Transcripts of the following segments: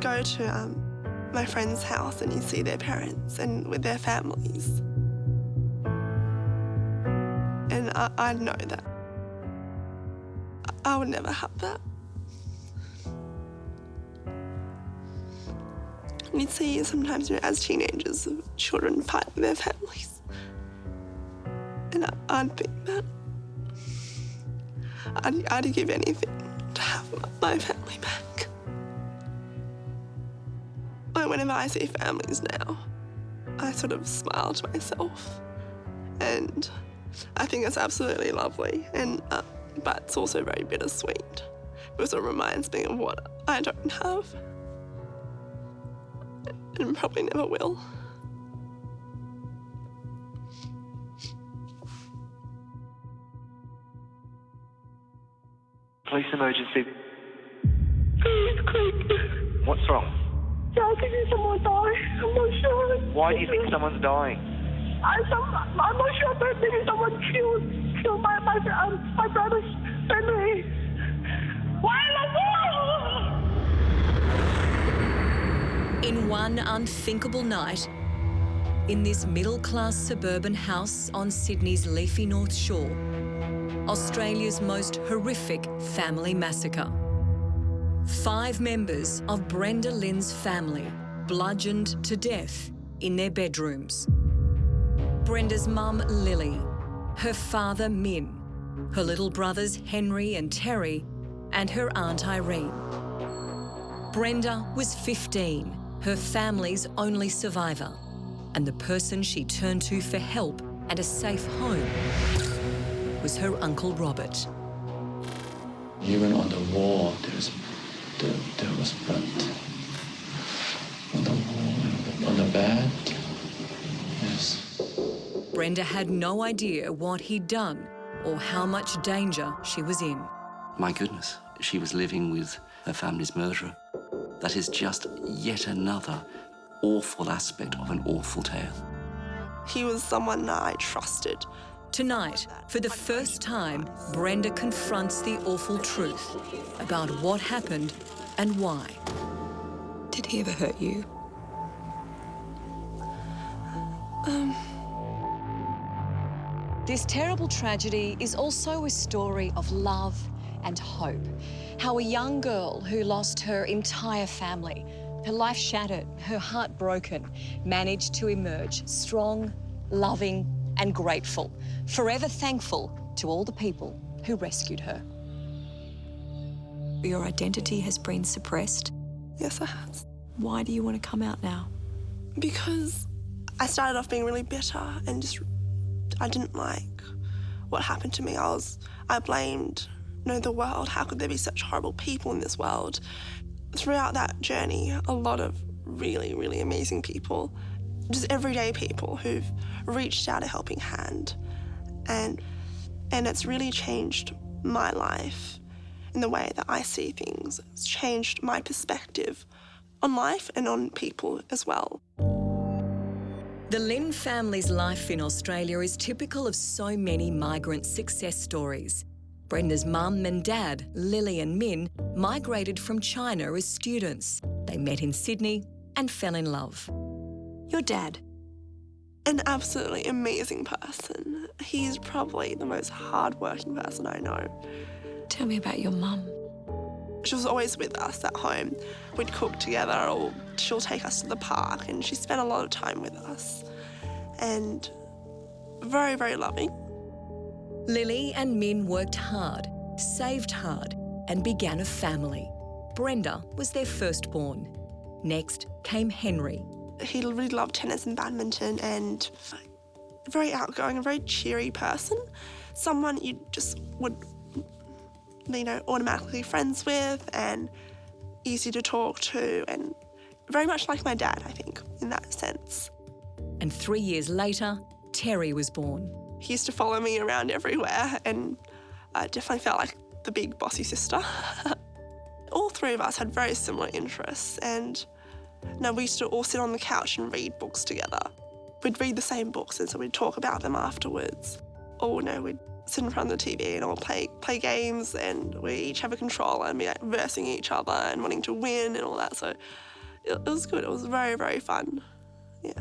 go to my friend's house and you see their parents and with their families. And I know that I would never have that. And you'd see sometimes, as teenagers, children fight with their families. And I'd think that I'd give anything to have my family back. Like whenever I see families now, I sort of smile to myself. And I think it's absolutely lovely, and but it's also very bittersweet because it reminds me of what I don't have and probably never will. Police emergency. Please, quick. What's wrong? Yeah, I think someone died. I'm not sure. Why do you think someone's dying? I'm not sure, but maybe someone killed my brother's family. Why the war? In one unthinkable night, in this middle-class suburban house on Sydney's leafy North Shore, Australia's most horrific family massacre. 5 members of Brenda Lin's family bludgeoned to death in their bedrooms. Brenda's mum, Lily, her father, Min, her little brothers, Henry and Terry, and her aunt, Irene. Brenda was 15, her family's only survivor, and the person she turned to for help and a safe home was her uncle Robert. Even on the wall, there was blood. On the wall, on the bed, yes. Brenda had no idea what he'd done or how much danger she was in. My goodness, she was living with her family's murderer. That is just yet another awful aspect of an awful tale. He was someone that I trusted. Tonight, for the first time, Brenda confronts the awful truth about what happened and why. Did he ever hurt you? This terrible tragedy is also a story of love and hope. How a young girl who lost her entire family, her life shattered, her heart broken, managed to emerge strong, loving, and grateful, forever thankful to all the people who rescued her. Your identity has been suppressed. Yes, it has. Why do you want to come out now? Because I started off being really bitter and I didn't like what happened to me. I blamed, the world. How could there be such horrible people in this world? Throughout that journey, a lot of really, really amazing people, just everyday people who've reached out a helping hand. And it's really changed my life in the way that I see things. It's changed my perspective on life and on people as well. The Lin family's life in Australia is typical of so many migrant success stories. Brenda's mum and dad, Lily and Min, migrated from China as students. They met in Sydney and fell in love. Your dad? An absolutely amazing person. He's probably the most hard-working person I know. Tell me about your mum. She was always with us at home. We'd cook together or she'll take us to the park, and she spent a lot of time with us. And very, very loving. Lily and Min worked hard, saved hard, and began a family. Brenda was their firstborn. Next came Henry. He really loved tennis and badminton and very outgoing, a very cheery person. Someone you just would, automatically friends with and easy to talk to, and very much like my dad, I think, in that sense. And 3 years later, Terry was born. He used to follow me around everywhere, and I definitely felt like the big bossy sister. All 3 of us had very similar interests, and we used to all sit on the couch and read books together. We'd read the same books, and so we'd talk about them afterwards. Or we'd sit in front of the TV and all play games, and we each have a controller and be versing each other and wanting to win and all that. So It was good. It was very, very fun. Yeah.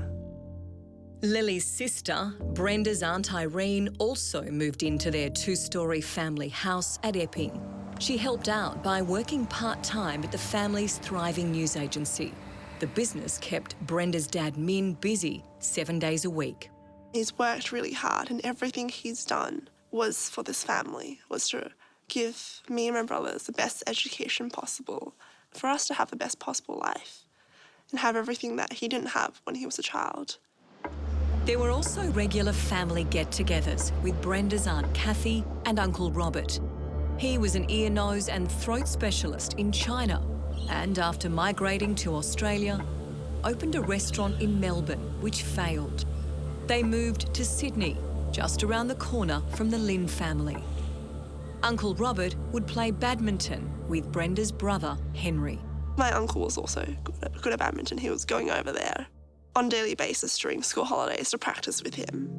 Lily's sister, Brenda's aunt Irene, also moved into their two-storey family house at Epping. She helped out by working part-time at the family's thriving news agency. The business kept Brenda's dad Min busy 7 days a week. He's worked really hard, and everything he's done was for this family, was to give me and my brothers the best education possible, for us to have the best possible life and have everything that he didn't have when he was a child. There were also regular family get-togethers with Brenda's Aunt Kathy and Uncle Robert. He was an ear, nose and throat specialist in China, and after migrating to Australia, opened a restaurant in Melbourne, which failed. They moved to Sydney, just around the corner from the Lin family. Uncle Robert would play badminton with Brenda's brother, Henry. My uncle was also good at badminton. He was going over there on a daily basis during school holidays to practice with him.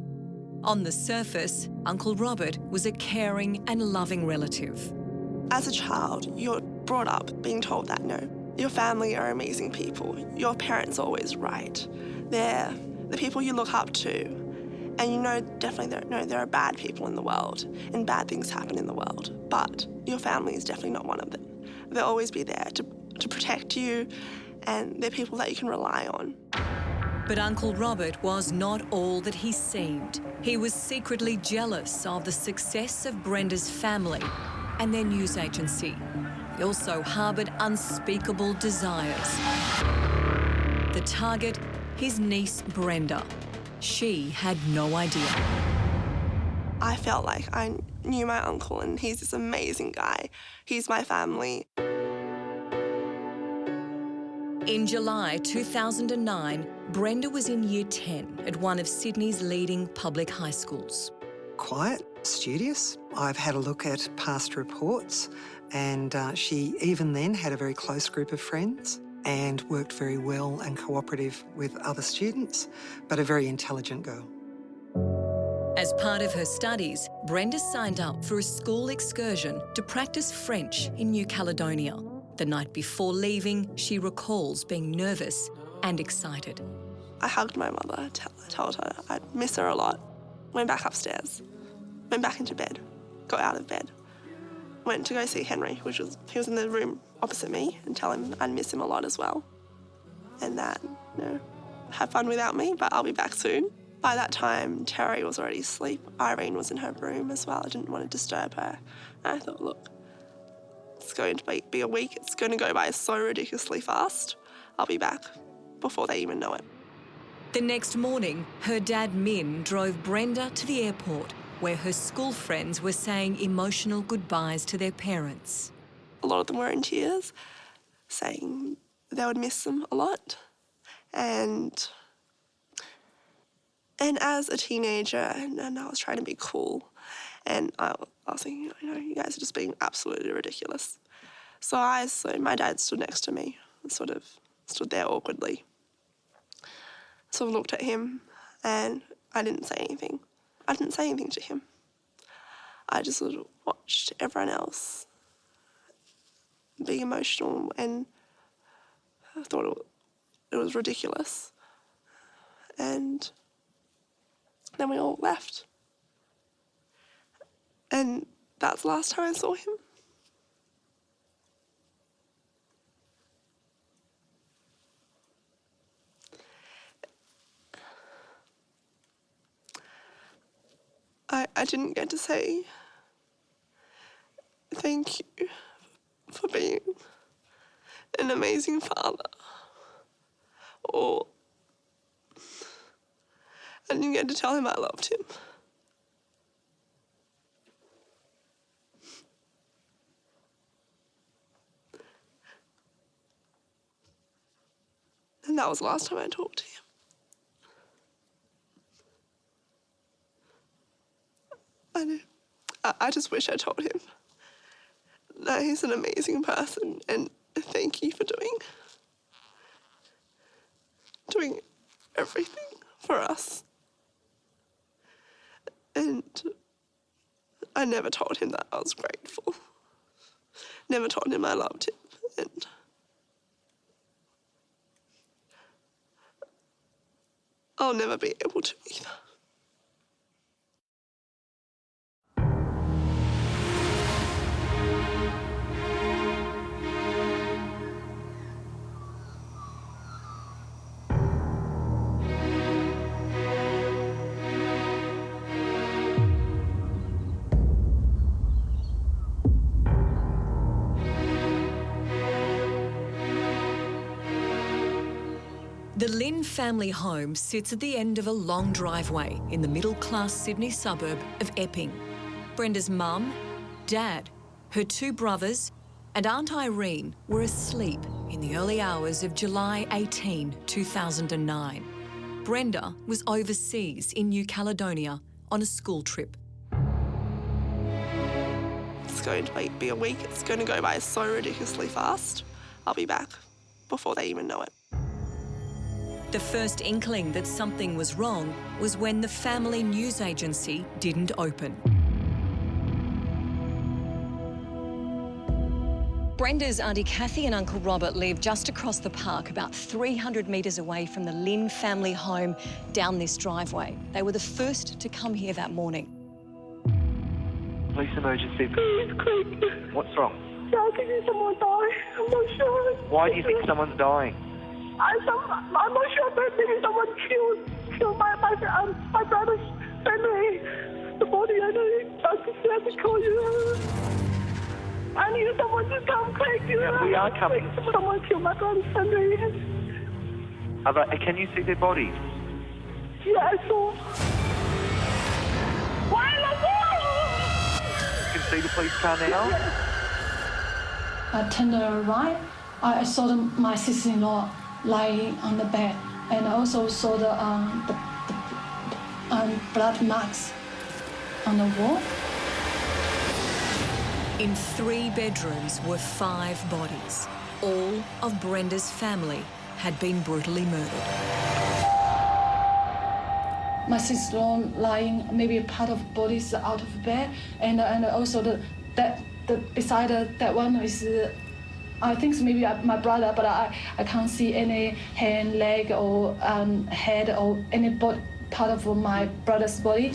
On the surface, Uncle Robert was a caring and loving relative. As a child, you're brought up being told that, no, your family are amazing people. Your parents are always right. They're the people you look up to. And you know definitely there are bad people in the world and bad things happen in the world. But your family is definitely not one of them. They'll always be there to protect you, and they're people that you can rely on. But Uncle Robert was not all that he seemed. He was secretly jealous of the success of Brenda's family and their news agency. He also harboured unspeakable desires. The target, his niece Brenda. She had no idea. I felt like I knew my uncle, and he's this amazing guy. He's my family. In July 2009, Brenda was in Year 10 at one of Sydney's leading public high schools. Quiet, studious. I've had a look at past reports, and she even then had a very close group of friends and worked very well and cooperative with other students, but a very intelligent girl. As part of her studies, Brenda signed up for a school excursion to practice French in New Caledonia. The night before leaving, she recalls being nervous and excited. I hugged my mother, told her I'd miss her a lot. Went back upstairs, went back into bed, got out of bed. Went to go see Henry, he was in the room opposite me, and tell him I'd miss him a lot as well. And that, have fun without me, but I'll be back soon. By that time, Terry was already asleep. Irene was in her room as well. I didn't want to disturb her. And I thought, look, it's going to be a week. It's going to go by so ridiculously fast. I'll be back before they even know it. The next morning, her dad Min drove Brenda to the airport, where her school friends were saying emotional goodbyes to their parents. A lot of them were in tears, saying they would miss them a lot. And as a teenager, and I was trying to be cool, and I was thinking, you guys are just being absolutely ridiculous. So my dad stood next to me, sort of stood there awkwardly. Sort of looked at him, and I didn't say anything. I didn't say anything to him. I just sort of watched everyone else being emotional, and I thought it was ridiculous. And then we all left. And that's the last time I saw him. I didn't get to say thank you for being an amazing father, or I didn't get to tell him I loved him. And that was the last time I talked to him. I just wish I told him that he's an amazing person, and thank you for doing everything for us. And I never told him that I was grateful. Never told him I loved him. And I'll never be able to either. The Lin family home sits at the end of a long driveway in the middle-class Sydney suburb of Epping. Brenda's mum, dad, her two brothers and Aunt Irene were asleep in the early hours of July 18, 2009. Brenda was overseas in New Caledonia on a school trip. It's going to be a week. It's going to go by so ridiculously fast. I'll be back before they even know it. The first inkling that something was wrong was when the family news agency didn't open. Brenda's Auntie Kathy and Uncle Robert live just across the park, about 300 metres away from the Lin family home down this driveway. They were the first to come here that morning. Police emergency. Please, quick. What's wrong? I think someone died. I'm not sure. Why do you think someone's dying? I'm not sure, but maybe someone killed my brother's family. The body, I know. I just have to call you. I need someone to come quick. Yeah, we are coming. Someone killed my brother's family. Can you see their bodies? Yeah, I saw. You can see the police car now? I turned right. I saw my sister-in-law lying on the bed, and I also saw the blood marks on the wall. In 3 bedrooms were 5 bodies. All of Brenda's family had been brutally murdered. My sister-in-law lying, maybe a part of bodies out of bed, and also beside that one is. I think it's maybe my brother, but I can't see any hand, leg, or head, or any part of my brother's body.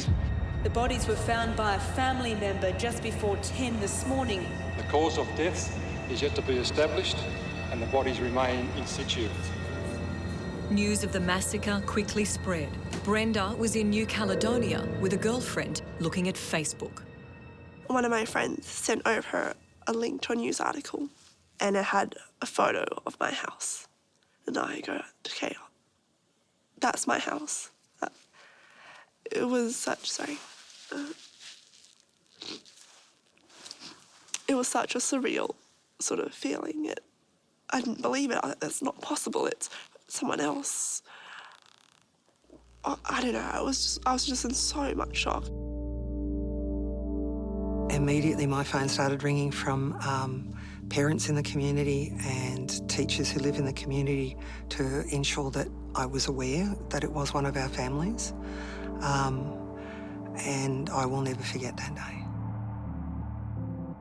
The bodies were found by a family member just before 10 this morning. The cause of death is yet to be established, and the bodies remain in situ. News of the massacre quickly spread. Brenda was in New Caledonia with a girlfriend looking at Facebook. One of my friends sent over a link to a news article, and it had a photo of my house. And I go, okay, that's my house. It was such, it was such a surreal sort of feeling. I didn't believe it. That's not possible. It's someone else. I don't know. I was just in so much shock. Immediately, my phone started ringing from parents in the community and teachers who live in the community to ensure that I was aware that it was one of our families. And I will never forget that day.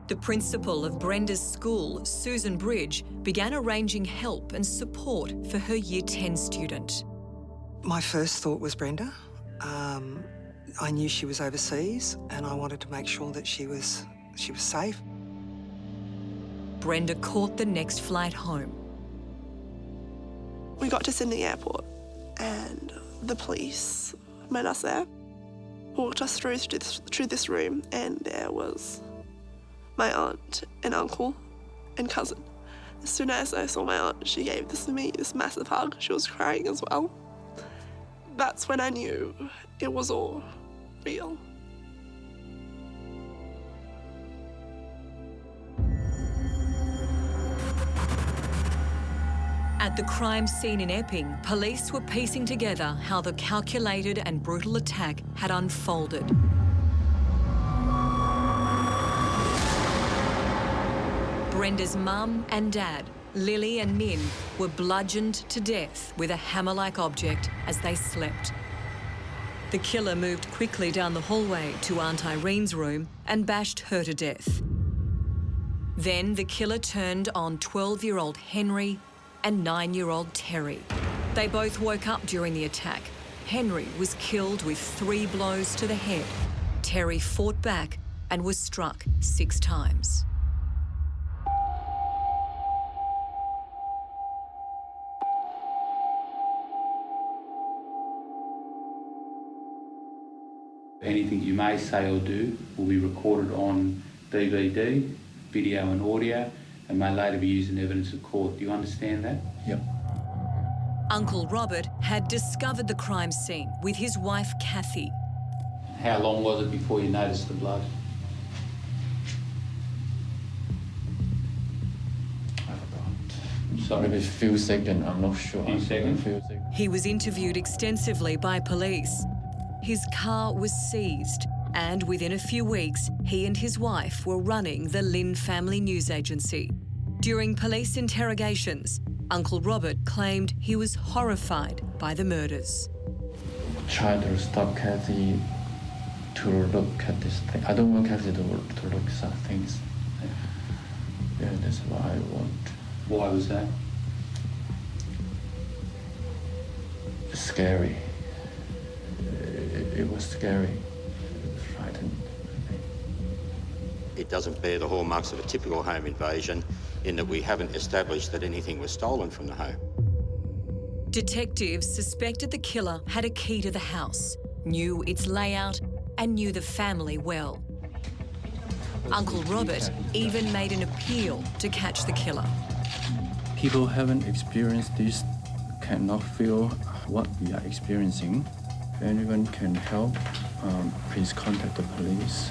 The principal of Brenda's school, Susan Bridge, began arranging help and support for her Year 10 student. My first thought was Brenda. I knew she was overseas, and I wanted to make sure that she was safe. Brenda caught the next flight home. We got to Sydney Airport, and the police met us there, walked us through this room, and there was my aunt and uncle and cousin. As soon as I saw my aunt, she gave me this massive hug. She was crying as well. That's when I knew it was all real. At the crime scene in Epping, police were piecing together how the calculated and brutal attack had unfolded. Brenda's mum and dad, Lily and Min, were bludgeoned to death with a hammer-like object as they slept. The killer moved quickly down the hallway to Aunt Irene's room and bashed her to death. Then the killer turned on 12-year-old Henry and 9-year-old Terry. They both woke up during the attack, Henry was killed with 3 blows to the head. Terry fought back and was struck 6 times. Anything you may say or do will be recorded on DVD, video and audio, and may later be used in evidence of court. Do you understand that? Yep. Uncle Robert had discovered the crime scene with his wife, Kathy. How long was it before you noticed the blood? Sorry. Maybe a few seconds, I'm not sure. Few seconds? He was interviewed extensively by police. His car was seized, and within a few weeks, he and his wife were running the Lin family news agency. During police interrogations, Uncle Robert claimed he was horrified by the murders. Try to stop Kathy to look at this thing. I don't want Kathy to look at some things. Yeah, that's what I want. Why was that? It's scary. It was scary. It was frightening. It doesn't bear the hallmarks of a typical home invasion in that we haven't established that anything was stolen from the home. Detectives suspected the killer had a key to the house, knew its layout, and knew the family well. Uncle Robert even made an appeal to catch the killer. People haven't experienced this, cannot feel what we are experiencing. If anyone can help, please contact the police.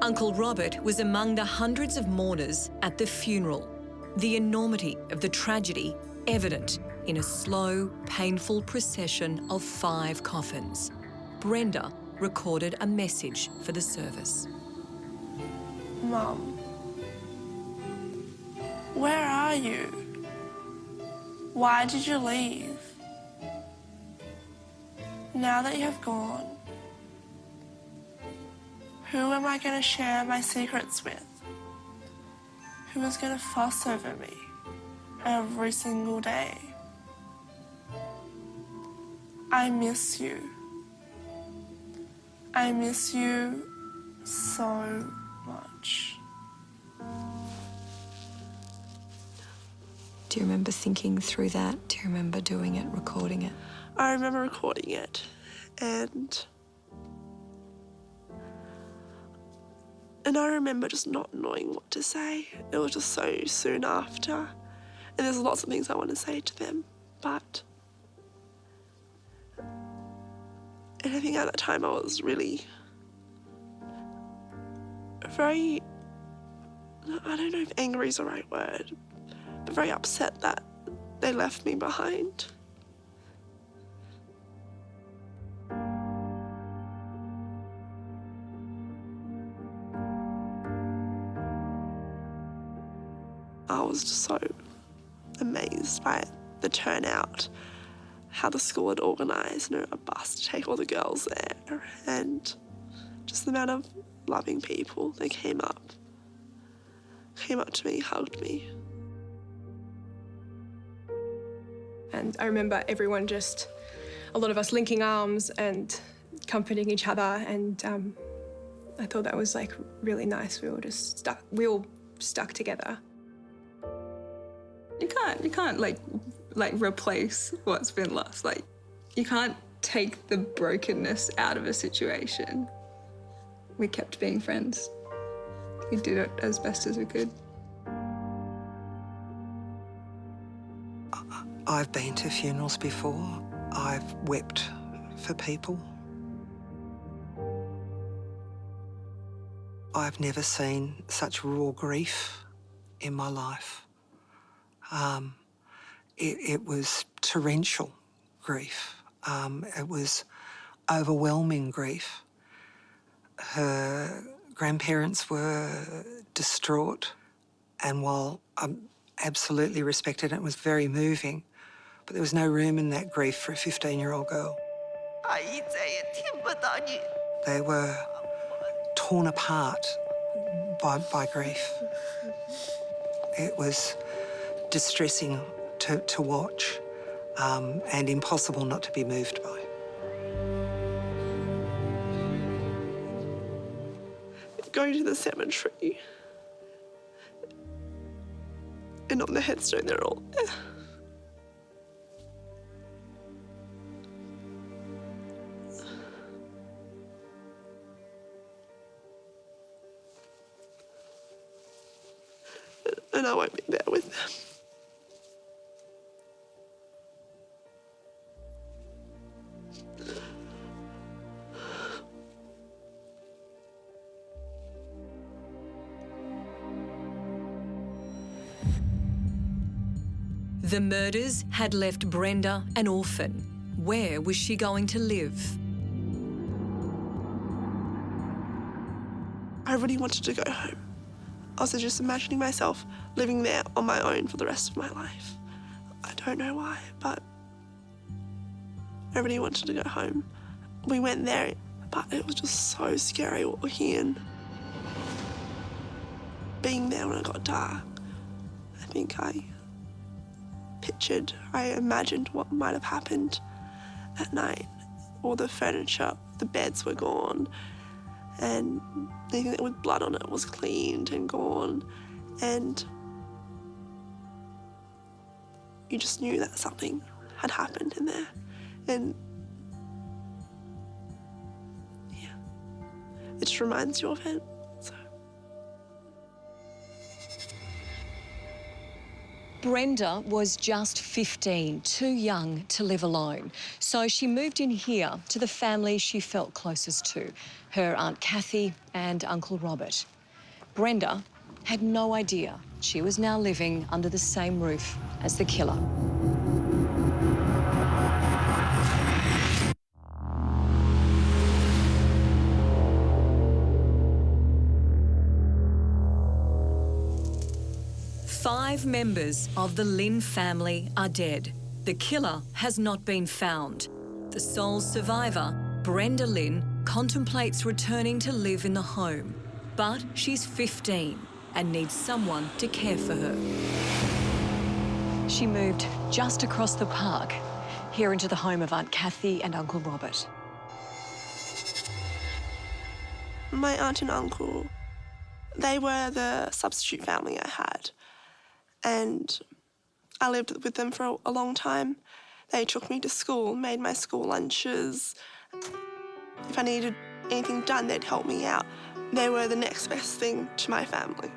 Uncle Robert was among the hundreds of mourners at the funeral, the enormity of the tragedy evident in a slow, painful procession of 5 coffins. Brenda recorded a message for the service. Mum, where are you? Why did you leave? Now that you have gone, who am I going to share my secrets with? Who is going to fuss over me every single day? I miss you. I miss you so much. Do you remember thinking through that? Do you remember doing it, recording it? I remember recording it, and I remember just not knowing what to say. It was just so soon after, and there's lots of things I want to say to them, but and I think at that time I was really very, I don't know if angry is the right word, but very upset that they left me behind. I was just so amazed by the turnout, how the school had organised, a bus to take all the girls there, and just the amount of loving people that came up to me, hugged me. And I remember everyone a lot of us linking arms and comforting each other, and I thought that was really nice. We all stuck together. You can't replace what's been lost. You can't take the brokenness out of a situation. We kept being friends. We did it as best as we could. I've been to funerals before. I've wept for people. I've never seen such raw grief in my life. It was torrential grief. It was overwhelming grief. Her grandparents were distraught, and while I absolutely respected it, it was very moving, but there was no room in that grief for a 15-year-old girl. They were torn apart by grief. It was distressing to watch and impossible not to be moved by. Going to the cemetery, and on the headstone they're all there. And I won't be there with them. The murders had left Brenda an orphan. Where was she going to live? I really wanted to go home. I was just imagining myself living there on my own for the rest of my life. I don't know why, but I really wanted to go home. We went there, but it was just so scary walking in. Being there when it got dark, I think I imagined what might have happened at night. All the furniture, the beds were gone, and anything with blood on it was cleaned and gone, and you just knew that something had happened in there. And yeah, it just reminds you of it. Brenda was just 15, too young to live alone. So she moved in here to the family she felt closest to, her Aunt Kathy and Uncle Robert. Brenda had no idea she was now living under the same roof as the killer. Five members of the Lin family are dead. The killer has not been found. The sole survivor, Brenda Lin, contemplates returning to live in the home. But she's 15 and needs someone to care for her. She moved just across the park, here into the home of Aunt Kathy and Uncle Robert. My aunt and uncle, they were the substitute family I had. And I lived with them for a long time. They took me to school, made my school lunches. If I needed anything done, they'd help me out. They were the next best thing to my family.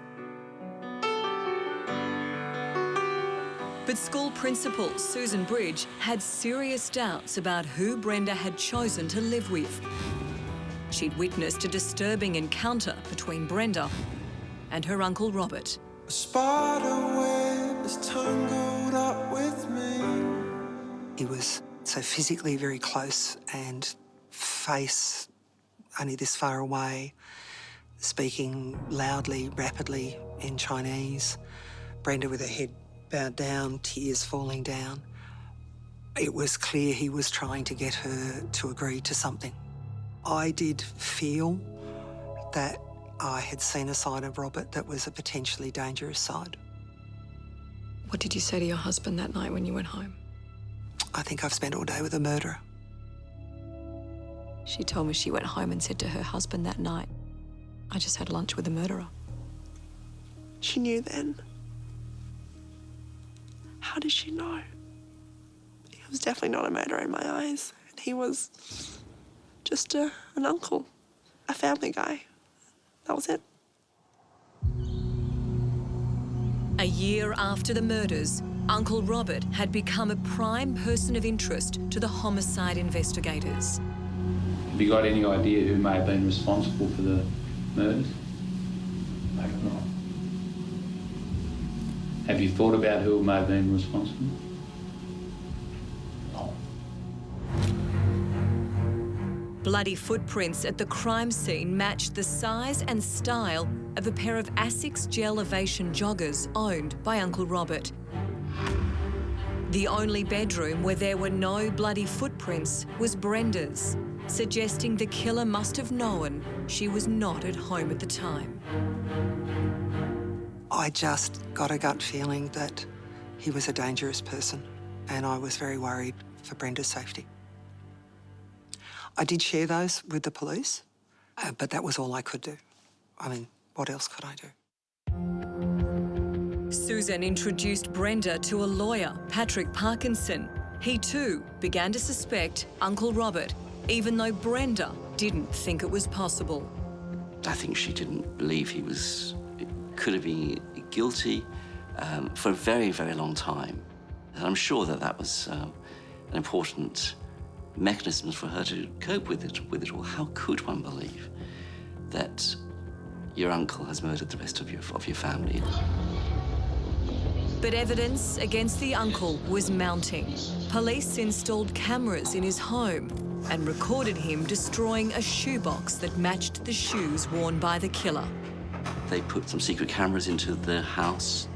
But school principal Susan Bridge had serious doubts about who Brenda had chosen to live with. She'd witnessed a disturbing encounter between Brenda and her Uncle Robert. A spider web is tangled up with me. He was so physically very close and face only this far away, speaking loudly, rapidly in Chinese. Brenda with her head bowed down, tears falling down. It was clear he was trying to get her to agree to something. I did feel that I had seen a side of Robert that was a potentially dangerous side. What did you say to your husband that night when you went home? I think I've spent all day with a murderer. She told me she went home and said to her husband that night, I just had lunch with a murderer. She knew then. How did she know? He was definitely not a murderer in my eyes. He was just an uncle, a family guy. That was it. A year after the murders, Uncle Robert had become a prime person of interest to the homicide investigators. Have you got any idea who may have been responsible for the murders? I don't know. Have you thought about who may have been responsible? No. Bloody footprints at the crime scene matched the size and style of a pair of Asics gel Ovation joggers owned by Uncle Robert. The only bedroom where there were no bloody footprints was Brenda's, suggesting the killer must have known she was not at home at the time. I just got a gut feeling that he was a dangerous person, and I was very worried for Brenda's safety. I did share those with the police, but that was all I could do. I mean, what else could I do? Susan introduced Brenda to a lawyer, Patrick Parkinson. He too began to suspect Uncle Robert, even though Brenda didn't think it was possible. I think she didn't believe he could have been guilty for a very, very long time. And I'm sure that was an important mechanism for her to cope with it all. How could one believe that your uncle has murdered the rest of your family? But evidence against the uncle was mounting. Police installed cameras in his home and recorded him destroying a shoebox that matched the shoes worn by the killer. They put some secret cameras into the house,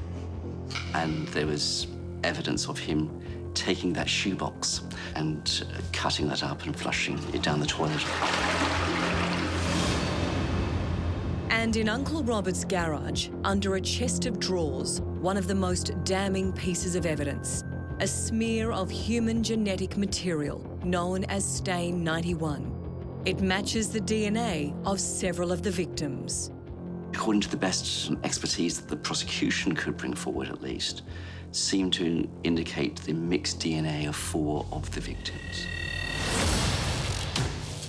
and there was evidence of him taking that shoebox and cutting that up and flushing it down the toilet. And in Uncle Robert's garage, under a chest of drawers, one of the most damning pieces of evidence, a smear of human genetic material known as stain 91. It matches the DNA of several of the victims. According to the best expertise that the prosecution could bring forward, at least, seemed to indicate the mixed DNA of 4 of the victims.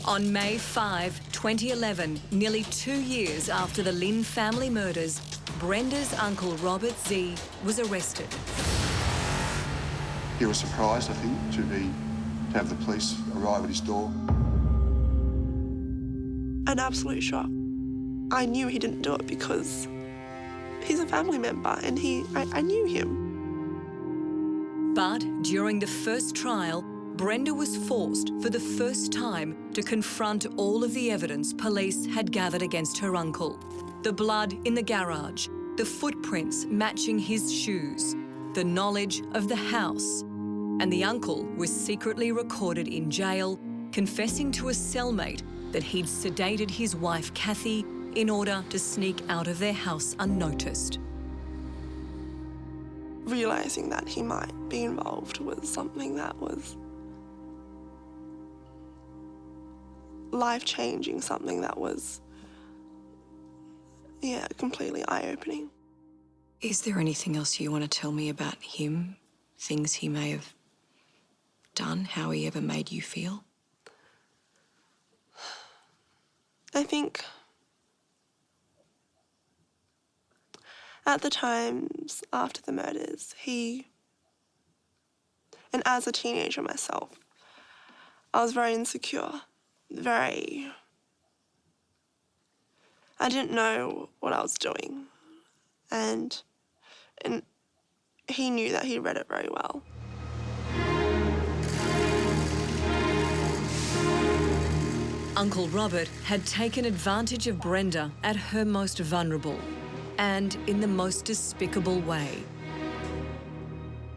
On May 5, 2011, nearly 2 years after the Lin family murders, Brenda's uncle Robert Xie was arrested. He was surprised, I think, to have the police arrive at his door. An absolute shock. I knew he didn't do it because he's a family member and I knew him. But during the first trial, Brenda was forced for the first time to confront all of the evidence police had gathered against her uncle. The blood in the garage, the footprints matching his shoes, the knowledge of the house. And the uncle was secretly recorded in jail, confessing to a cellmate that he'd sedated his wife, Kathy, in order to sneak out of their house unnoticed. Realising that he might be involved was something that was life-changing, something that was, completely eye-opening. Is there anything else you want to tell me about him? Things he may have done, how he ever made you feel? I think at the times after the murders, and as a teenager myself, I was very insecure, I didn't know what I was doing, and he knew that he read it very well. Uncle Robert had taken advantage of Brenda at her most vulnerable and in the most despicable way.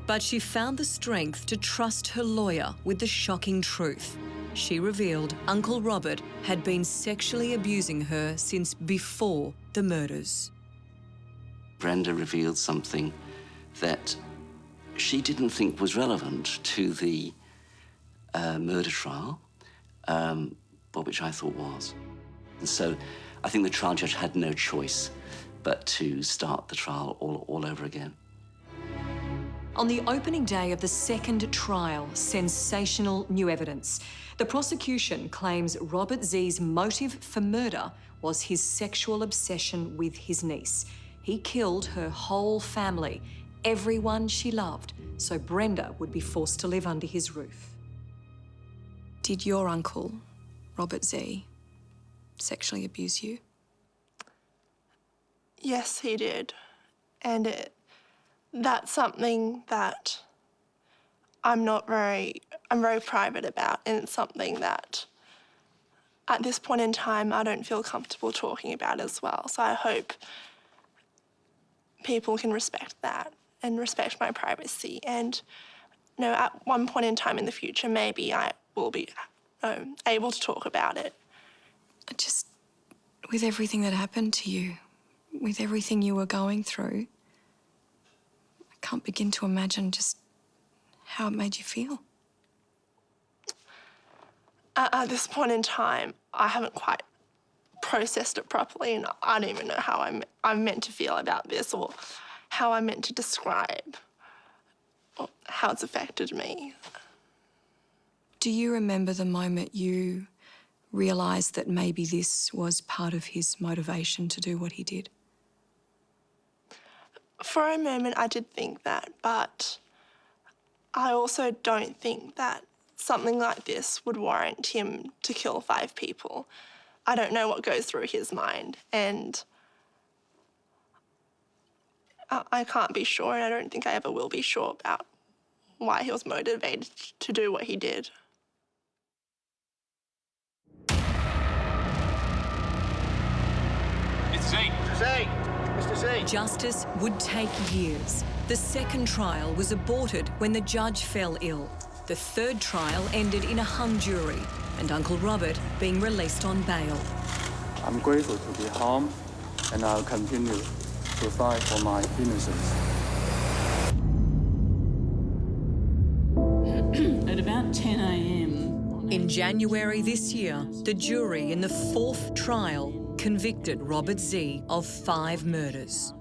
But she found the strength to trust her lawyer with the shocking truth. She revealed Uncle Robert had been sexually abusing her since before the murders. Brenda revealed something that she didn't think was relevant to the murder trial, but which I thought was. And so I think the trial judge had no choice but to start the trial all over again. On the opening day of the second trial, sensational new evidence. The prosecution claims Robert Xie's motive for murder was his sexual obsession with his niece. He killed her whole family, everyone she loved, so Brenda would be forced to live under his roof. Did your uncle, Robert Xie, sexually abuse you? Yes, he did. And that's something that I'm very private about, and it's something that at this point in time I don't feel comfortable talking about as well. So I hope people can respect that and respect my privacy and at one point in time in the future, maybe I will be able to talk about it. Just with everything that happened to you, with everything you were going through, I can't begin to imagine just how it made you feel. At this point in time, I haven't quite processed it properly, and I don't even know how I'm meant to feel about this or how I'm meant to describe how it's affected me. Do you remember the moment you realised that maybe this was part of his motivation to do what he did? For a moment, I did think that, but I also don't think that something like this would warrant him to kill 5 people. I don't know what goes through his mind, and I can't be sure, and I don't think I ever will be sure about why he was motivated to do what he did. Mr. Z. Justice would take years. The second trial was aborted when the judge fell ill. The third trial ended in a hung jury and Uncle Robert being released on bail. I'm grateful to be home, and I'll continue to fight for my innocence. At about 10 a.m. In January this year, the jury in the 4th trial convicted Robert Xie of 5 murders.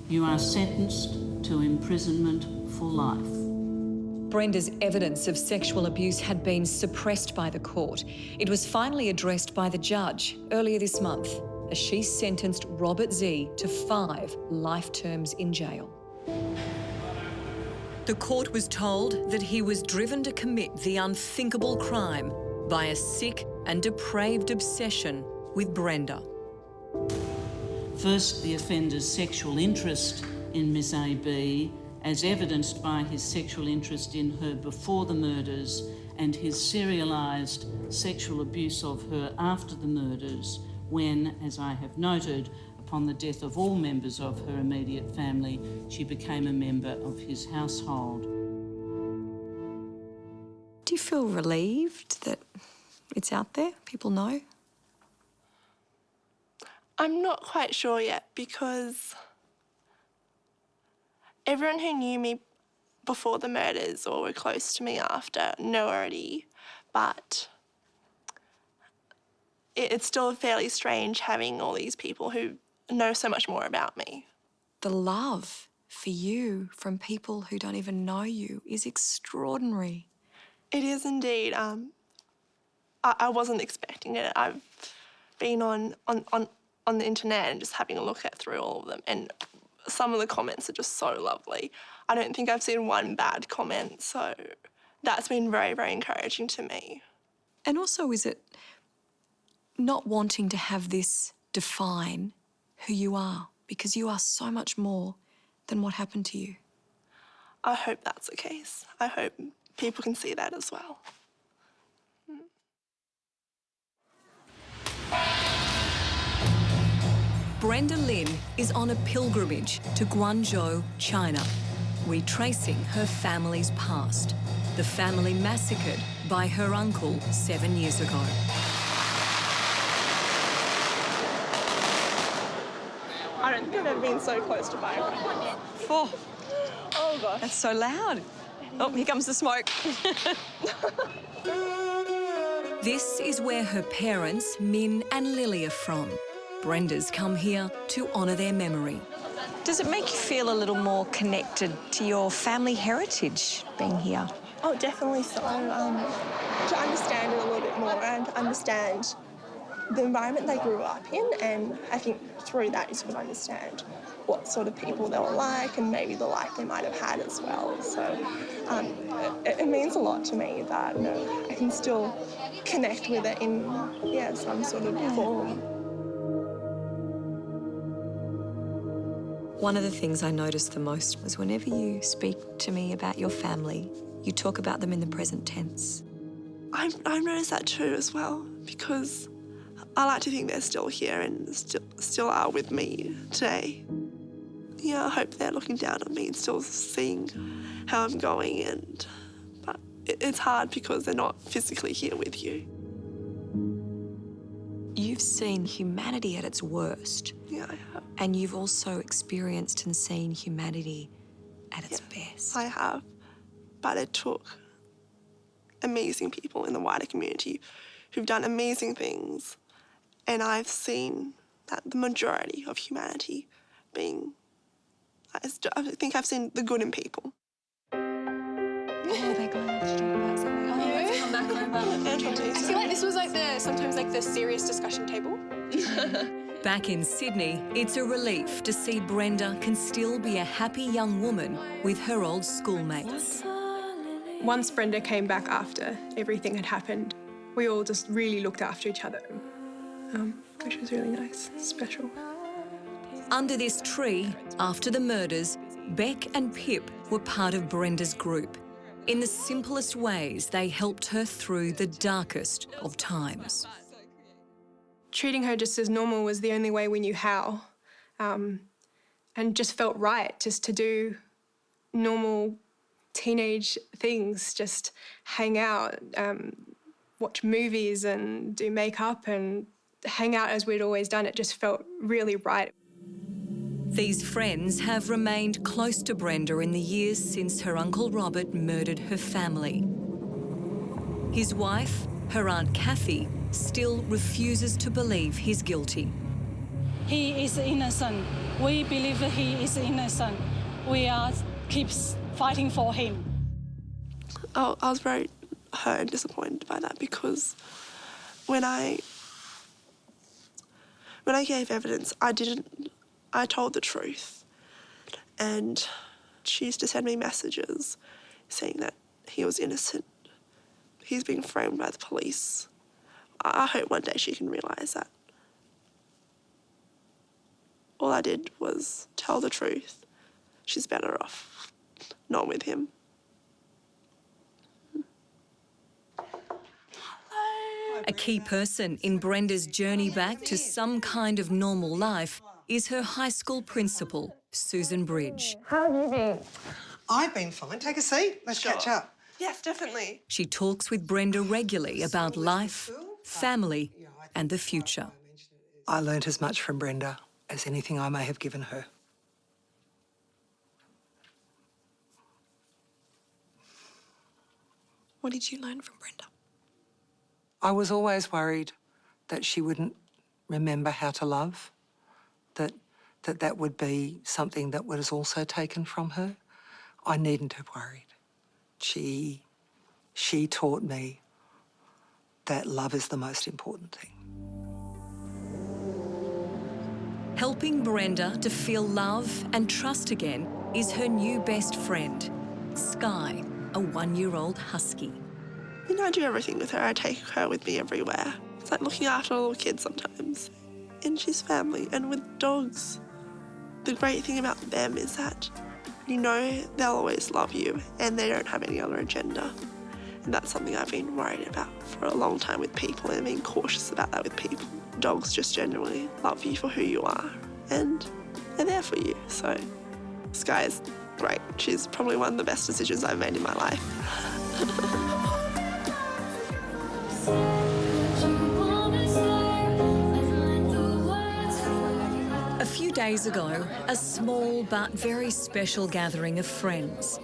You are sentenced to imprisonment for life. Brenda's evidence of sexual abuse had been suppressed by the court. It was finally addressed by the judge earlier this month as she sentenced Robert Xie to 5 life terms in jail. The court was told that he was driven to commit the unthinkable crime by a sick and depraved obsession with Brenda. First, the offender's sexual interest in Miss A.B., as evidenced by his sexual interest in her before the murders and his serialised sexual abuse of her after the murders when, as I have noted, upon the death of all members of her immediate family, she became a member of his household. Do you feel relieved that it's out there? People know? I'm not quite sure yet because everyone who knew me before the murders or were close to me after know already, but it's still fairly strange having all these people who know so much more about me. The love for you from people who don't even know you is extraordinary. It is indeed. I wasn't expecting it. I've been on the internet and just having a look through all of them, and some of the comments are just so lovely. I don't think I've seen one bad comment, so that's been very, very encouraging to me. And also, is it not wanting to have this define who you are, because you are so much more than what happened to you? I hope that's the case. I hope people can see that as well. Brenda Lin is on a pilgrimage to Guangzhou, China, retracing her family's past, the family massacred by her uncle 7 years ago. I don't think I've ever been so close to fire. Oh gosh. That's so loud. Oh, here comes the smoke. This is where her parents, Min and Lily, are from. Brenda's come here to honour their memory. Does it make you feel a little more connected to your family heritage being here? Oh, definitely so. To understand it a little bit more and to understand the environment they grew up in, and I think through that you sort of understand what sort of people they were like and maybe the life they might have had as well. So it means a lot to me that I can still connect with it in some sort of form. One of the things I noticed the most was whenever you speak to me about your family, you talk about them in the present tense. I've noticed that too as well, because I like to think they're still here and still are with me today. Yeah, I hope they're looking down on me and still seeing how I'm going, and it's hard because they're not physically here with you. You've seen humanity at its worst. Yeah, I have. And you've also experienced and seen humanity at its best. I have. But it took amazing people in the wider community who've done amazing things. And I've seen that the majority of humanity being... I think I've seen the good in people. Oh, they're going to talk about something. Oh, let's come back over. I feel like this was like sometimes the serious discussion table. Back in Sydney, it's a relief to see Brenda can still be a happy young woman with her old schoolmates. Once Brenda came back after everything had happened, we all just really looked after each other, which was really nice, special. Under this tree, after the murders, Beck and Pip were part of Brenda's group. In the simplest ways, they helped her through the darkest of times. Treating her just as normal was the only way we knew how, and just felt right just to do normal teenage things, just hang out, watch movies and do makeup and hang out as we'd always done. It just felt really right. These friends have remained close to Brenda in the years since her Uncle Robert murdered her family. His wife, her Aunt Kathy, still refuses to believe he's guilty. He is innocent. We believe he is innocent. We keep fighting for him. Oh, I was very hurt and disappointed by that because when I gave evidence, I told the truth. And she used to send me messages saying that he was innocent. He's being framed by the police. I hope one day she can realise that. All I did was tell the truth. She's better off not with him. A key person in Brenda's journey back to some kind of normal life is her high school principal, Susan Bridge. How have you been? I've been fine. Take a seat. Let's catch up. Yes, definitely. She talks with Brenda regularly about life, family, and the future. I learnt as much from Brenda as anything I may have given her. What did you learn from Brenda? I was always worried that she wouldn't remember how to love, that would be something that was also taken from her. I needn't have worried. She taught me that love is the most important thing. Helping Brenda to feel love and trust again is her new best friend, Sky, a 1-year-old husky. You know, I do everything with her. I take her with me everywhere. It's like looking after a little kid sometimes. And she's family. And with dogs, the great thing about them is that you know they'll always love you and they don't have any other agenda. And that's something I've been worried about for a long time with people and being cautious about that with people. Dogs just genuinely love you for who you are and they're there for you. So Sky's great. She's probably one of the best decisions I've made in my life. A few days ago, a small but very special gathering of friends.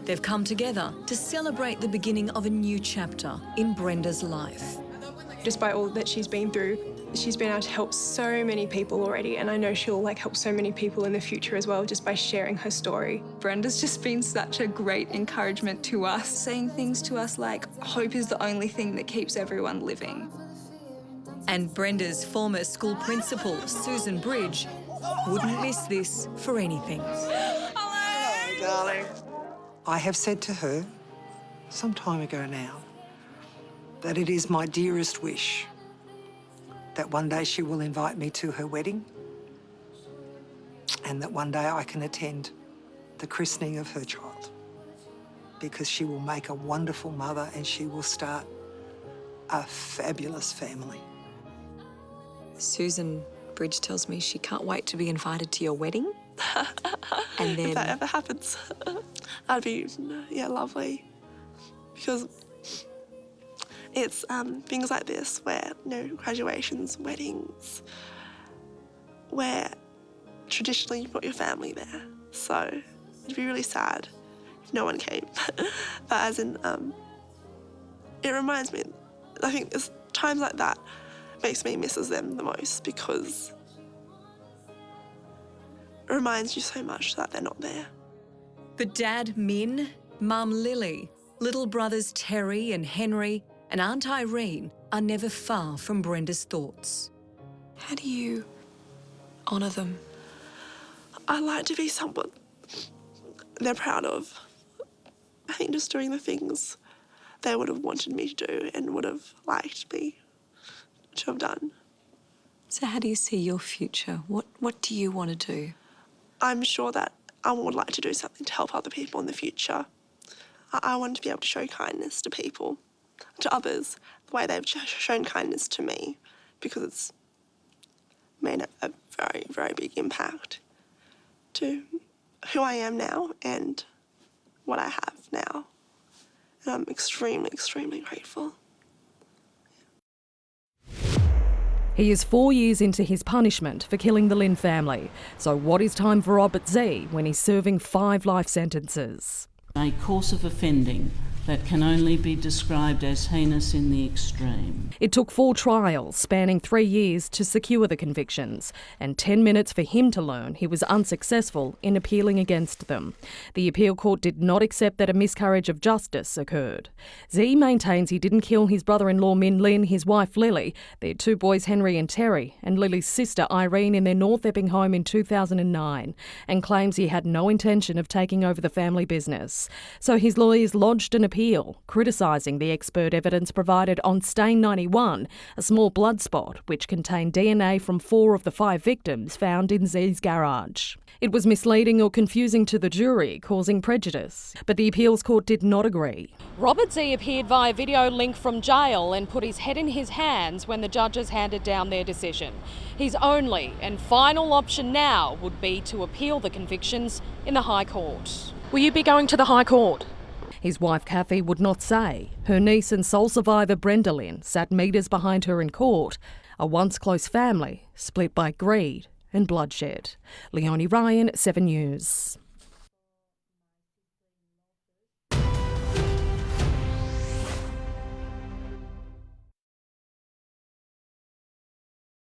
They've come together to celebrate the beginning of a new chapter in Brenda's life. Despite all that she's been through, she's been able to help so many people already, and I know she'll help so many people in the future as well just by sharing her story. Brenda's just been such a great encouragement to us, saying things to us like, hope is the only thing that keeps everyone living. And Brenda's former school principal, Susan Bridge, wouldn't miss this for anything. Hello, darling. I have said to her some time ago now that it is my dearest wish that one day she will invite me to her wedding and that one day I can attend the christening of her child, because she will make a wonderful mother and she will start a fabulous family. Susan Bridge tells me she can't wait to be invited to your wedding. And then... If that ever happens, that'd be, lovely. because it's things like this where, graduations, weddings, where traditionally you've got your family there. So it'd be really sad if no one came. But as in, it reminds me, I think it's times like that makes me misses them the most, because it reminds you so much that they're not there. For Dad Min, Mum Lily, little brothers Terry and Henry, and Aunt Irene are never far from Brenda's thoughts. How do you honour them? I like to be someone they're proud of. I think just doing the things they would have wanted me to do and would have liked me to have done. So how do you see your future? What do you want to do? I'm sure that I would like to do something to help other people in the future. I want to be able to show kindness to people, to others, the way they've shown kindness to me, because it's made a very, very big impact to who I am now and what I have now. And I'm extremely, extremely grateful. He is 4 years into his punishment for killing the Lin family. So what is time for Robert Xie when he's serving 5 life sentences? A course of offending that can only be described as heinous in the extreme. It took 4 trials spanning 3 years to secure the convictions, and 10 minutes for him to learn he was unsuccessful in appealing against them. The appeal court did not accept that a miscarriage of justice occurred. Xie maintains he didn't kill his brother-in-law Min Lin, his wife Lily, their 2 boys Henry and Terry, and Lily's sister Irene in their North Epping home in 2009, and claims he had no intention of taking over the family business. So his lawyers lodged an appeal, criticising the expert evidence provided on Stain 91, a small blood spot which contained DNA from 4 of the 5 victims found in Xie's garage. It was misleading or confusing to the jury, causing prejudice. But the appeals court did not agree. Robert Xie appeared via video link from jail and put his head in his hands when the judges handed down their decision. His only and final option now would be to appeal the convictions in the High Court. Will you be going to the High Court? His wife Kathy would not say. Her niece and sole survivor Brenda Lin sat metres behind her in court. A once close family split by greed and bloodshed. Leonie Ryan, 7 News.